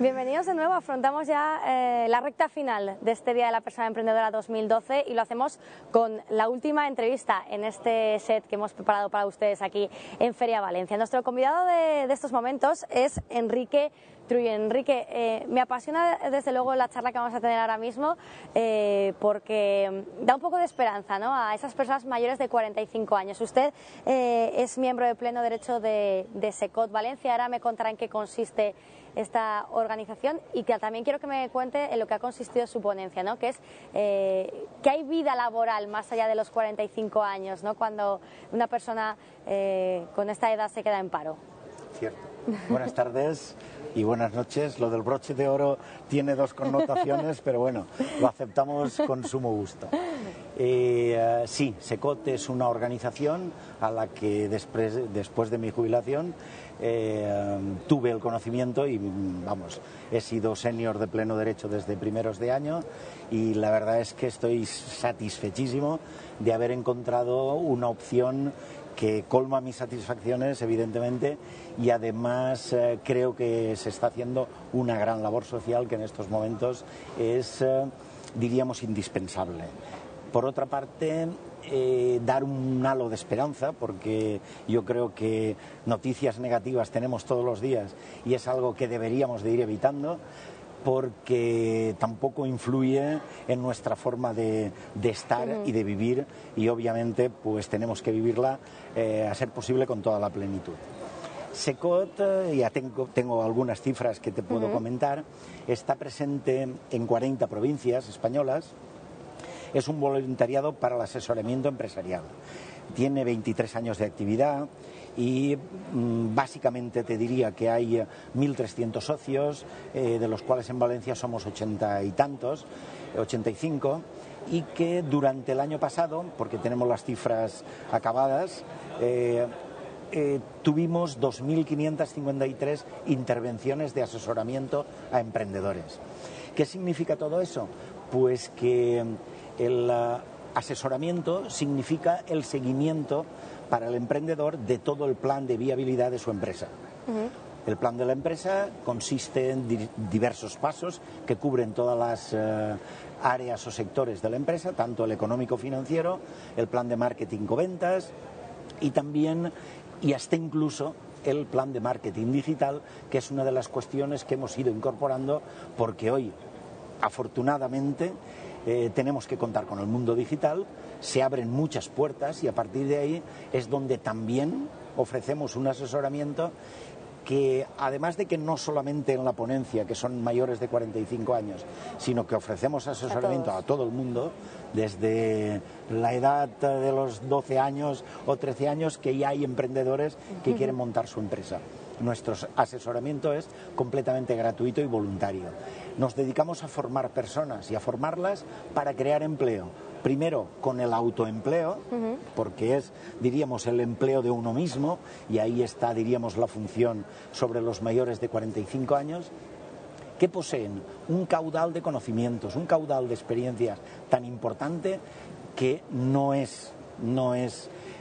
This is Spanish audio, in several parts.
Bienvenidos de nuevo, afrontamos ya la recta final de este Día de la Persona Emprendedora 2012 y lo hacemos con la última entrevista en este set que hemos preparado para ustedes aquí en Feria Valencia. Nuestro convidado de estos momentos es Enrique Trulli. Enrique, me apasiona desde luego la charla que vamos a tener ahora mismo porque da un poco de esperanza, ¿no?, a esas personas mayores de 45 años. Usted es miembro de pleno derecho de SECOT Valencia, ahora me contará en qué consiste esta organización y que también quiero que me cuente en lo que ha consistido su ponencia, ¿no?, que es que hay vida laboral más allá de los 45 años, ¿no?, cuando una persona con esta edad se queda en paro. Cierto. Buenas tardes y buenas noches. Lo del broche de oro tiene dos connotaciones, pero bueno, lo aceptamos con sumo gusto. Sí, SECOT es una organización a la que después de mi jubilación tuve el conocimiento y, vamos, he sido senior de pleno derecho desde primeros de año y la verdad es que estoy satisfechísimo de haber encontrado una opción que colma mis satisfacciones, evidentemente, y además creo que se está haciendo una gran labor social que en estos momentos es, diríamos, indispensable. Por otra parte, dar un halo de esperanza, porque yo creo que noticias negativas tenemos todos los días y es algo que deberíamos de ir evitando, porque tampoco influye en nuestra forma de estar y de vivir y obviamente pues tenemos que vivirla a ser posible con toda la plenitud. SECOT, ya tengo algunas cifras que te puedo comentar, está presente en 40 provincias españolas, es un voluntariado para el asesoramiento empresarial, tiene 23 años de actividad y básicamente te diría que hay 1.300 socios, de los cuales en Valencia somos 80 y tantos, 85, y que durante el año pasado, porque tenemos las cifras acabadas, tuvimos 2.553 intervenciones de asesoramiento a emprendedores. ¿Qué significa todo eso? Pues que el asesoramiento significa el seguimiento para el emprendedor de todo el plan de viabilidad de su empresa. El plan de la empresa consiste en diversos pasos que cubren todas las áreas o sectores de la empresa, tanto el económico-financiero, el plan de marketing o ventas y también, y hasta incluso, el plan de marketing digital, que es una de las cuestiones que hemos ido incorporando porque hoy, afortunadamente, tenemos que contar con el mundo digital, se abren muchas puertas y a partir de ahí es donde también ofrecemos un asesoramiento que, además de que no solamente en la ponencia, que son mayores de 45 años, sino que ofrecemos asesoramiento a todo el mundo, desde la edad de los 12 años o 13 años, que ya hay emprendedores que quieren montar su empresa. Nuestro asesoramiento es completamente gratuito y voluntario. Nos dedicamos a formar personas y a formarlas para crear empleo. Primero con el autoempleo, porque es, diríamos, el empleo de uno mismo, y ahí está, diríamos, la función sobre los mayores de 45 años, que poseen un caudal de conocimientos, un caudal de experiencias tan importante que no es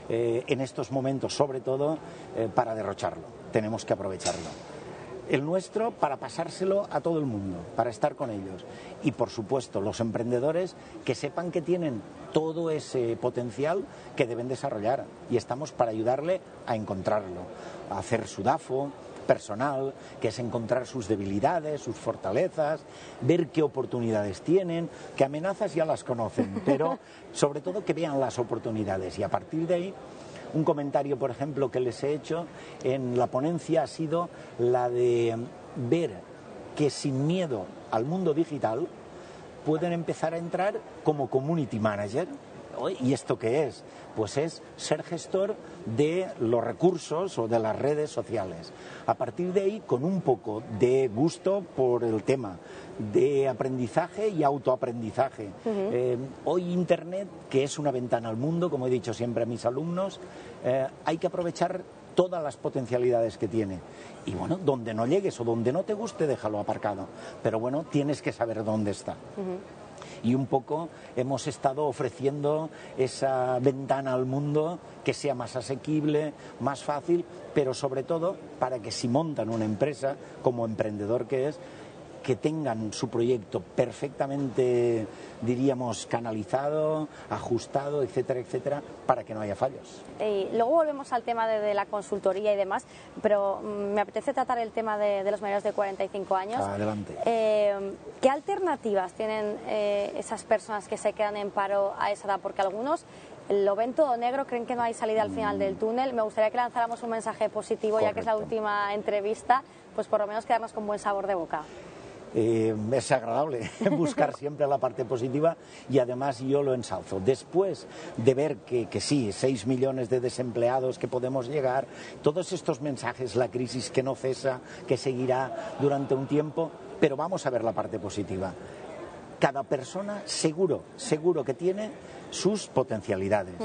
en estos momentos, sobre todo, para derrocharlo. Tenemos que aprovecharlo. El nuestro para pasárselo a todo el mundo, para estar con ellos. Y por supuesto los emprendedores que sepan que tienen todo ese potencial que deben desarrollar y estamos para ayudarle a encontrarlo, a hacer su DAFO personal, que es encontrar sus debilidades, sus fortalezas, ver qué oportunidades tienen, que amenazas ya las conocen, pero sobre todo que vean las oportunidades y a partir de ahí. Un comentario, por ejemplo, que les he hecho en la ponencia ha sido la de ver que sin miedo al mundo digital pueden empezar a entrar como community manager. ¿Y esto qué es? Pues es ser gestor de los recursos o de las redes sociales. A partir de ahí, con un poco de gusto por el tema de aprendizaje y autoaprendizaje. Hoy Internet, que es una ventana al mundo, como he dicho siempre a mis alumnos, hay que aprovechar todas las potencialidades que tiene. Y bueno, donde no llegues o donde no te guste, déjalo aparcado. Pero bueno, tienes que saber dónde está. Y un poco hemos estado ofreciendo esa ventana al mundo que sea más asequible, más fácil, pero sobre todo para que si montan una empresa, como emprendedor que es, que tengan su proyecto perfectamente, diríamos, canalizado, ajustado, etcétera, etcétera, para que no haya fallos. Y luego volvemos al tema de la consultoría y demás, pero me apetece tratar el tema de los mayores de 45 años. Adelante. ¿Qué alternativas tienen esas personas que se quedan en paro a esa edad? Porque algunos lo ven todo negro, creen que no hay salida al final del túnel. Me gustaría que lanzáramos un mensaje positivo, correcto, ya que es la última entrevista, pues por lo menos quedarnos con buen sabor de boca. Es agradable buscar siempre la parte positiva y además yo lo ensalzo. Después de ver que sí, 6 millones de desempleados que podemos llegar, todos estos mensajes, la crisis que no cesa, que seguirá durante un tiempo, pero vamos a ver la parte positiva. Cada persona seguro que tiene sus potencialidades.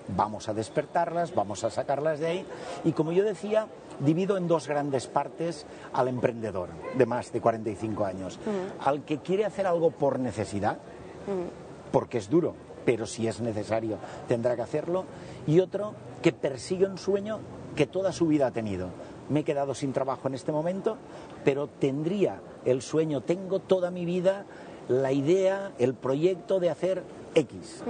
Vamos a despertarlas, vamos a sacarlas de ahí y como yo decía, divido en dos grandes partes al emprendedor de más de 45 años. Al que quiere hacer algo por necesidad, porque es duro, pero si es necesario tendrá que hacerlo, y otro que persigue un sueño que toda su vida ha tenido. Me he quedado sin trabajo en este momento, pero tendría el sueño, tengo toda mi vida la idea, el proyecto de hacer X.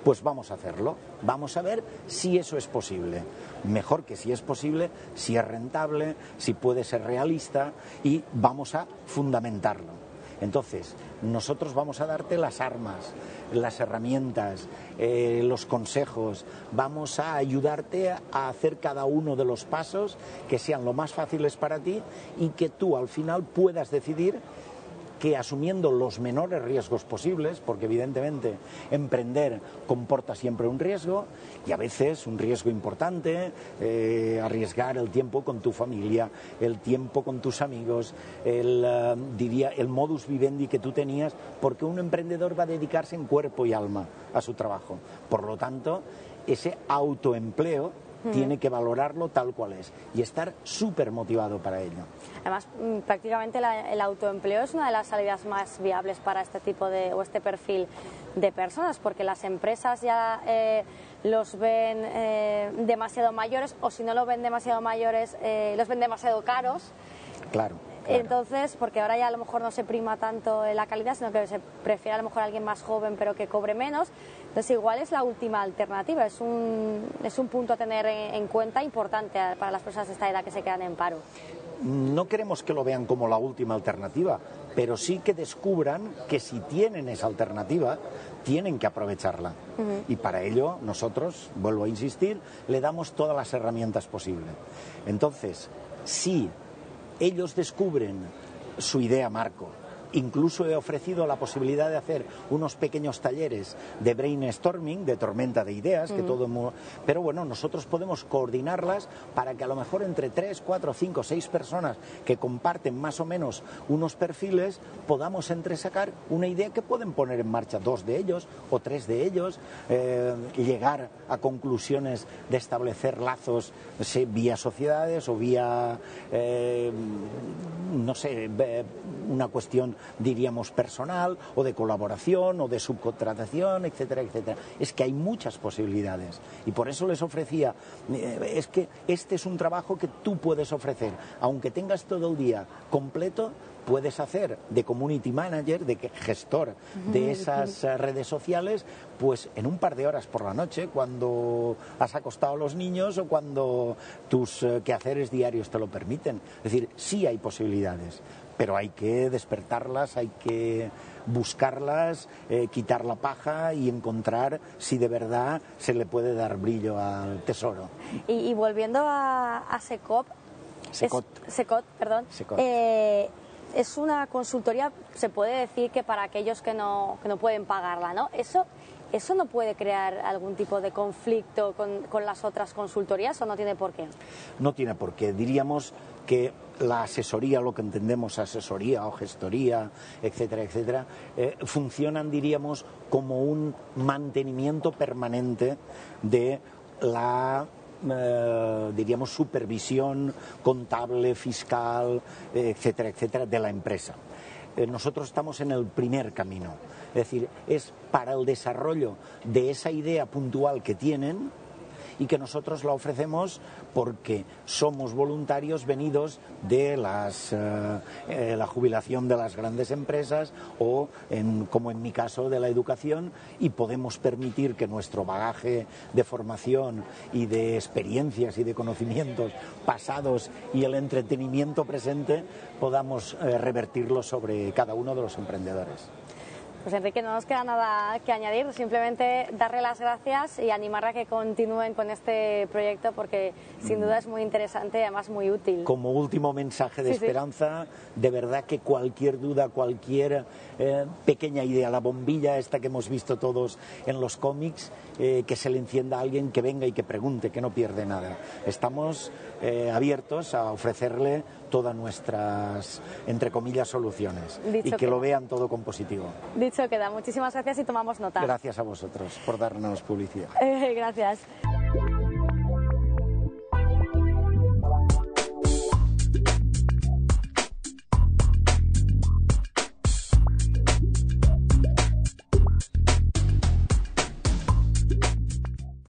Pues vamos a hacerlo, vamos a ver si eso es posible. Mejor que si es posible, si es rentable, si puede ser realista, y vamos a fundamentarlo. Entonces, nosotros vamos a darte las armas, las herramientas, los consejos, vamos a ayudarte a hacer cada uno de los pasos que sean lo más fáciles para ti y que tú al final puedas decidir que asumiendo los menores riesgos posibles, porque evidentemente emprender comporta siempre un riesgo y a veces un riesgo importante, arriesgar el tiempo con tu familia, el tiempo con tus amigos, el modus vivendi que tú tenías, porque un emprendedor va a dedicarse en cuerpo y alma a su trabajo. Por lo tanto, ese autoempleo tiene que valorarlo tal cual es y estar súper motivado para ello. Además, prácticamente el autoempleo es una de las salidas más viables para este tipo de o este perfil de personas, porque las empresas ya los ven demasiado mayores, o si no lo ven demasiado mayores, los ven demasiado caros. Claro. Entonces, porque ahora ya a lo mejor no se prima tanto la calidad, sino que se prefiere a lo mejor a alguien más joven pero que cobre menos. Entonces igual es la última alternativa, es un punto a tener en cuenta importante para las personas de esta edad que se quedan en paro. No queremos que lo vean como la última alternativa, pero sí que descubran que si tienen esa alternativa, tienen que aprovecharla. Y para ello nosotros, vuelvo a insistir, le damos todas las herramientas posibles. Entonces, si ellos descubren su idea marco, incluso he ofrecido la posibilidad de hacer unos pequeños talleres de brainstorming, de tormenta de ideas, que pero bueno, nosotros podemos coordinarlas para que a lo mejor entre 3, 4, 5, 6 personas que comparten más o menos unos perfiles, podamos entresacar una idea que pueden poner en marcha 2 de ellos o 3 de ellos, llegar a conclusiones de establecer lazos vía sociedades o vía, no sé, una cuestión diríamos personal o de colaboración o de subcontratación, etcétera, etcétera. Es que hay muchas posibilidades y por eso les ofrecía, es que este es un trabajo que tú puedes ofrecer, aunque tengas todo el día completo, puedes hacer de community manager, de gestor de esas redes sociales, pues en un par de horas por la noche, cuando has acostado a los niños o cuando tus quehaceres diarios te lo permiten. Es decir, sí hay posibilidades, pero hay que despertarlas, hay que buscarlas, quitar la paja y encontrar si de verdad se le puede dar brillo al tesoro. Y volviendo a Secot, es una consultoría, se puede decir que para aquellos que no pueden pagarla, ¿no? ¿Eso no puede crear algún tipo de conflicto con las otras consultorías o no tiene por qué? No tiene por qué. Diríamos que la asesoría, lo que entendemos asesoría o gestoría, etcétera, etcétera, funcionan, diríamos, como un mantenimiento permanente de la diríamos, supervisión contable, fiscal, etcétera, etcétera, de la empresa. Nosotros estamos en el primer camino, es decir, es para el desarrollo de esa idea puntual que tienen y que nosotros la ofrecemos porque somos voluntarios venidos de la jubilación de las grandes empresas o, como en mi caso, de la educación, y podemos permitir que nuestro bagaje de formación y de experiencias y de conocimientos pasados y el entretenimiento presente podamos revertirlo sobre cada uno de los emprendedores. Pues Enrique, no nos queda nada que añadir, simplemente darle las gracias y animar a que continúen con este proyecto porque sin duda es muy interesante y además muy útil. Como último mensaje de esperanza, de verdad que cualquier duda, cualquier pequeña idea, la bombilla esta que hemos visto todos en los cómics, que se le encienda a alguien, que venga y que pregunte, que no pierde nada. Estamos abiertos a ofrecerle todas nuestras, entre comillas, soluciones y que lo vean todo con positivo. Dicho queda. Muchísimas gracias y tomamos nota. Gracias a vosotros por darnos publicidad. Gracias.